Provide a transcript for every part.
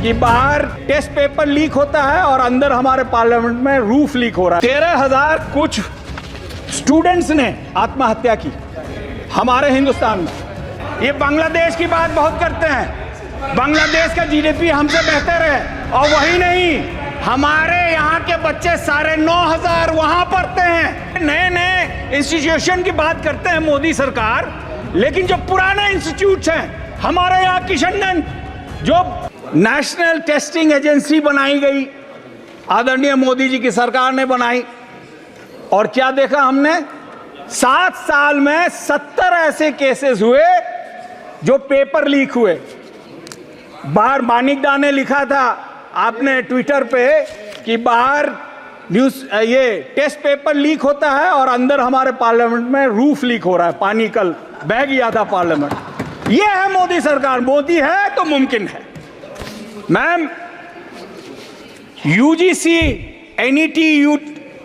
कि बाहर test paper leak होता है और अंदर हमारे पार्लियामेंट में रूफ लीक हो रहा है। 13,000 कुछ स्टूडेंट्स ने आत्महत्या की हमारे हिंदुस्तान में। ये बांग्लादेश की बात बहुत करते हैं, बांग्लादेश का जीडीपी हमसे बेहतर है, और वही नहीं, हमारे यहाँ के बच्चे 9,500 वहां पढ़ते हैं। नए नए इंस्टीट्यूशन की बात करते हैं मोदी सरकार, लेकिन जो पुराने इंस्टीट्यूट हैं हमारे यहाँ किशनगंज, जो नेशनल टेस्टिंग एजेंसी बनाई गई आदरणीय मोदी जी की सरकार ने बनाई, और क्या देखा हमने, 7 साल में 70 ऐसे केसेस हुए जो पेपर लीक हुए। बाहर मानिकदा ने लिखा था आपने ट्विटर पे कि बाहर न्यूज़ ये टेस्ट पेपर लीक होता है और अंदर हमारे पार्लियामेंट में रूफ लीक हो रहा है, पानी कल बह गया था पार्लियामेंट। ये है मोदी सरकार, मोदी है तो मुमकिन है। मैम, यूजीसी एनईटी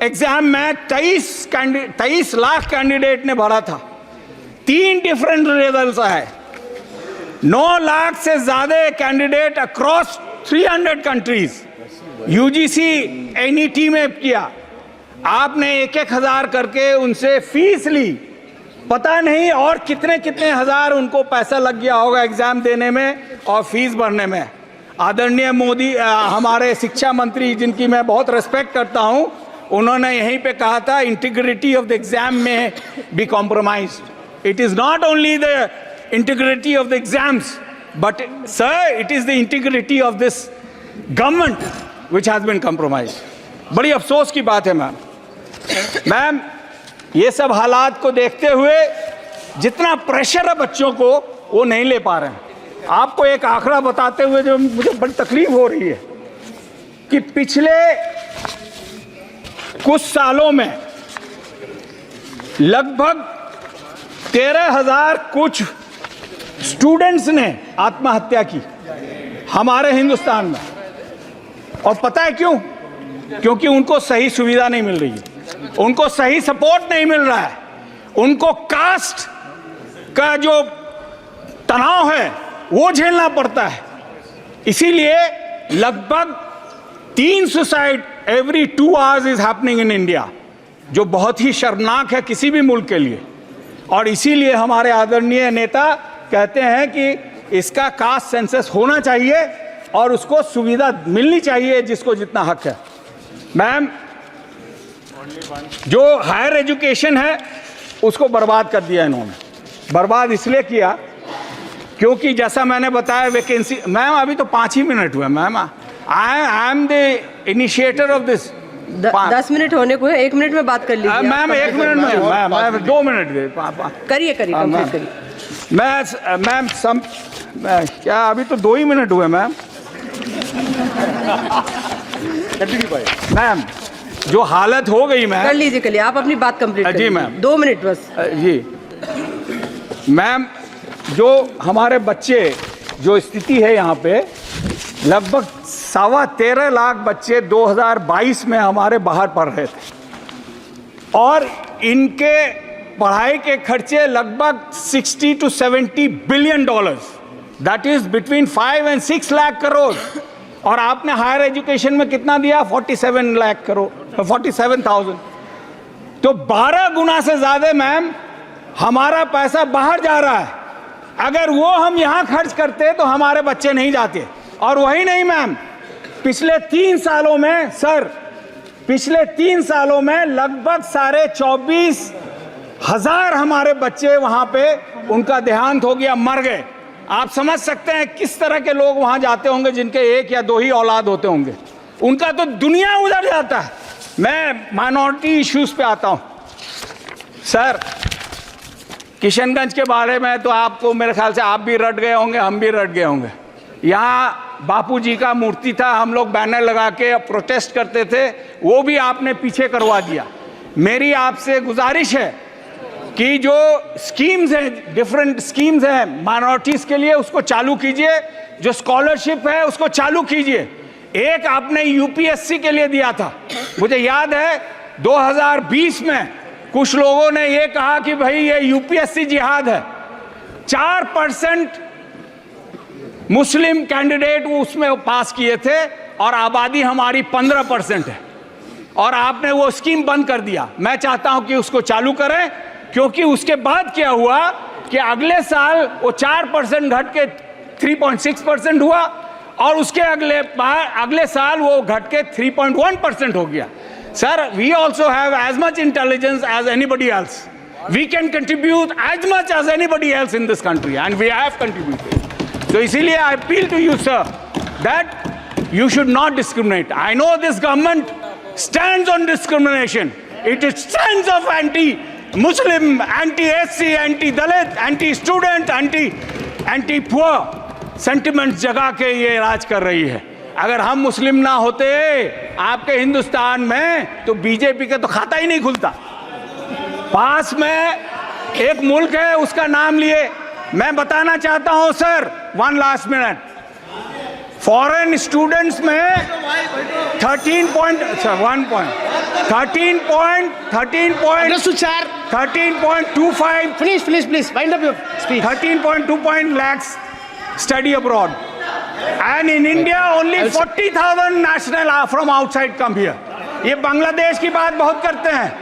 एग्जाम में 23 लाख कैंडिडेट ने भरा था, 3 डिफरेंट रिजल्ट्स आए। 9 लाख से ज्यादा candidate across 300 countries UGC NET में किया। आपने 1-1 हजार करके उनसे फीस ली, पता नहीं और कितने कितने हजार उनको पैसा लग गया होगा एग्जाम देने में और फीस भरने में। आदरणीय मोदी हमारे शिक्षा मंत्री, जिनकी मैं बहुत रिस्पेक्ट करता हूं, उन्होंने यहीं पे कहा था इंटीग्रिटी ऑफ द एग्जाम में be compromised. It is not only the integrity of the exams, but sir it is the integrity of this government which has been compromised. बड़ी अफसोस की बात है मैम, ये सब हालात को देखते हुए जितना प्रेशर है बच्चों को वो नहीं ले पा रहे हैं। आपको एक आंकड़ा बताते हुए जो मुझे बड़ी तकलीफ हो रही है कि पिछले कुछ सालों में लगभग 13,000 कुछ स्टूडेंट्स ने आत्महत्या की हमारे हिंदुस्तान में। और पता है क्यों? क्योंकि उनको सही सुविधा नहीं मिल रही है, उनको सही सपोर्ट नहीं मिल रहा है, उनको कास्ट का जो तनाव है वो झेलना पड़ता है। इसीलिए लगभग 3 suicide every 2 hours is happening in India, जो बहुत ही शर्मनाक है किसी भी मुल्क के लिए। और इसीलिए हमारे आदरणीय नेता कहते हैं कि इसका कास्ट सेंसस होना चाहिए और उसको सुविधा मिलनी चाहिए जिसको जितना हक है। मैम, जो हायर एजुकेशन है उसको बर्बाद कर दिया इन्होंने। बर्बाद इसलिए किया क्योंकि जैसा मैंने बताया वैकेंसी, मैम अभी तो 5 ही मिनट हुए ma'am, I am the initiator of this. 10 minute होने को है, 1 मिनट में बात कर लीजिए मैम। 1 मिनट में मैम 2 मिनट दे करिए कंप्लीट करिए। मैम क्या अभी तो 2 ही मिनट हुए मैम। मैम जो हालत हो गई मैम, कर लीजिए करिए, आप अपनी बात कंप्लीट करिए। जी मैम, 2 मिनट बस। जी मैम, जो हमारे बच्चे, जो स्थिति है यहाँ पे, लगभग 13.25 लाख बच्चे 2022 में हमारे बाहर पढ़ रहे थे और इनके पढ़ाई के खर्चे लगभग 60 to 70 billion dollars, that is between 5 and 6 lakh crore. और आपने हायर एजुकेशन में कितना दिया? 47 लाख करोड़, 47,000। तो 12 गुना से ज्यादा मैम हमारा पैसा बाहर जा रहा है। अगर वो हम यहां खर्च करते तो हमारे बच्चे नहीं जाते। और वही नहीं मैम, पिछले 3 सालों में सर, पिछले 3 सालों में लगभग 24,500 हमारे बच्चे वहां पे उनका देहांत हो गया, मर गए। आप समझ सकते हैं किस तरह के लोग वहां जाते होंगे जिनके 1 या 2 ही औलाद होते होंगे, उनका तो दुनिया उधर जाता है। मैं माइनॉरिटी इश्यूज पे आता हूं सर। किशनगंज के बारे में तो आपको मेरे ख्याल से आप भी रट गए होंगे, हम भी रट गए होंगे। यहाँ बापूजी का मूर्ति था, हम लोग बैनर लगा के प्रोटेस्ट करते थे, वो भी आपने पीछे करवा दिया। मेरी आपसे गुजारिश है कि जो स्कीम्स हैं, डिफरेंट स्कीम्स हैं माइनॉरिटीज के लिए, उसको चालू कीजिए। जो स्कॉलरशिप है उसको चालू कीजिए। एक आपने यूपीएससी के लिए दिया था, मुझे याद है 2020 में कुछ लोगों ने ये कहा कि भाई ये यूपीएससी जिहाद है। 4% मुस्लिम कैंडिडेट वो उसमें पास किए थे और आबादी हमारी 15% है, और आपने वो स्कीम बंद कर दिया। मैं चाहता हूं कि उसको चालू करें, क्योंकि उसके बाद क्या हुआ कि अगले साल वो 4% घट के 3.6% हुआ, और उसके अगले साल वो घट के 3.1% हो गया। Sir, we also have as much intelligence as anybody else. We can contribute as much as anybody else in this country, and we have contributed. So इसीलिए I appeal to you, sir, that you should not discriminate. I know this government stands on discrimination. It stands of anti-Muslim, anti-SC, anti-Dalit, anti-student, anti-poor sentiments जगा के ये राज कर रही है। अगर हम मुस्लिम ना होते आपके हिंदुस्तान में तो बीजेपी का तो खाता ही नहीं खुलता। पास में एक मुल्क है, उसका नाम लिए मैं बताना चाहता हूं sir, 1 last minute, foreign students में 13.25 Please, wind up your speech. 13.2 lakhs study abroad, and in India only 40,000 national from outside come here. ये बांग्लादेश की बात बहुत करते हैं,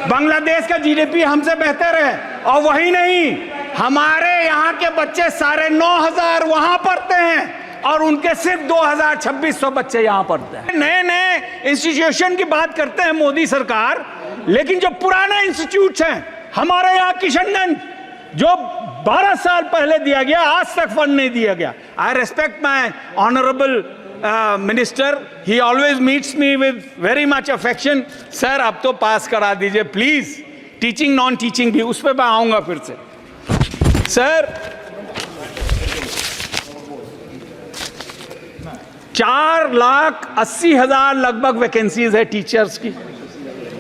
बांग्लादेश का जीडीपी हमसे बेहतर है, और वही नहीं, हमारे यहाँ के बच्चे 9,500 वहां पढ़ते हैं और उनके सिर्फ 2,000-2,600 बच्चे यहाँ पढ़ते हैं। नए नए इंस्टीट्यूशन की बात करते हैं मोदी सरकार, लेकिन जो पुराने इंस्टीट्यूट हैं हमारे यहाँ, किशनगंज जो 12 साल पहले दिया गया, आज तक फंड नहीं दिया गया। आई respect my honourable minister, he always meets me with very much affection. Sir, अब तो पास करा दीजिए प्लीज, टीचिंग नॉन टीचिंग भी, उस पर मैं आऊंगा फिर से। सर, 4,80,000 लगभग वैकेंसीज है टीचर्स की,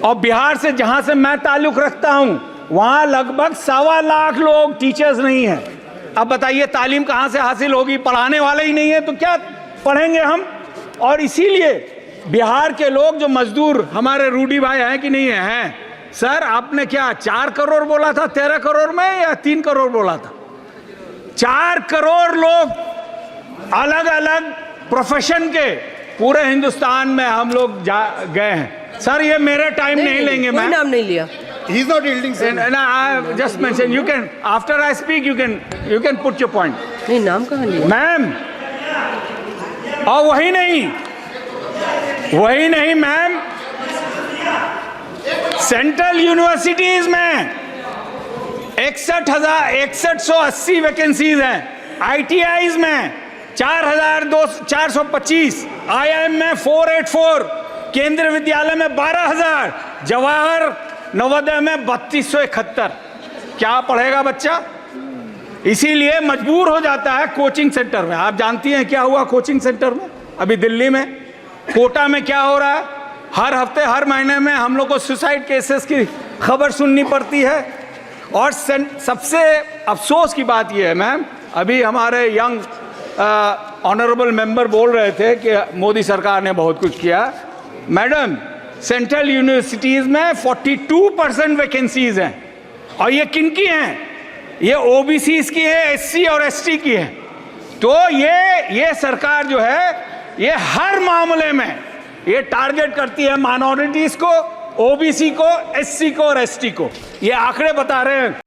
और बिहार से जहां से मैं ताल्लुक रखता हूं वहां लगभग 1.25 लाख लोग टीचर्स नहीं है। अब बताइए तालीम कहां से हासिल होगी? पढ़ाने वाले ही नहीं है तो क्या पढ़ेंगे हम? और इसीलिए बिहार के लोग जो मजदूर हमारे रूडी भाई हैं कि नहीं हैं? सर, आपने क्या 4 करोड़ बोला था 13 करोड़ में, या 3 करोड़ बोला था? 4 करोड़ लोग अलग अलग प्रोफेशन के पूरे हिंदुस्तान में हम लोग गए हैं। सर, ये मेरे टाइम नहीं लेंगे, मैं नाम नहीं लिया। He's not yielding, sir. And I just mentioned, you can, after I speak, you can put your point. नहीं, नाम कहाँ लिया? मैम, और वही नहीं मैम, सेंट्रल यूनिवर्सिटीज में 61,180 वैकेंसीज हैं, ITIs में 4,425, IIM में 484, केंद्रीय विद्यालय में 12,000, जवाहर नवोदय में 3271। क्या पढ़ेगा बच्चा? इसीलिए मजबूर हो जाता है कोचिंग सेंटर में। आप जानती हैं क्या हुआ कोचिंग सेंटर में अभी दिल्ली में? कोटा में क्या हो रहा है? हर हफ्ते हर महीने में हम लोग को सुसाइड केसेस की खबर सुननी पड़ती है। और सबसे अफसोस की बात यह है मैम, अभी हमारे यंग ऑनरेबल मेंबर बोल रहे थे कि मोदी सरकार ने बहुत कुछ किया। मैडम, सेंट्रल यूनिवर्सिटीज में 42% वैकेंसीज हैं, और ये किनकी हैं? ये ओबीसीज की है, एससी और एसटी की है। तो ये सरकार जो है ये हर मामले में ये टारगेट करती है माइनॉरिटीज को, ओबीसी को, एससी को और एसटी को। ये आंकड़े बता रहे हैं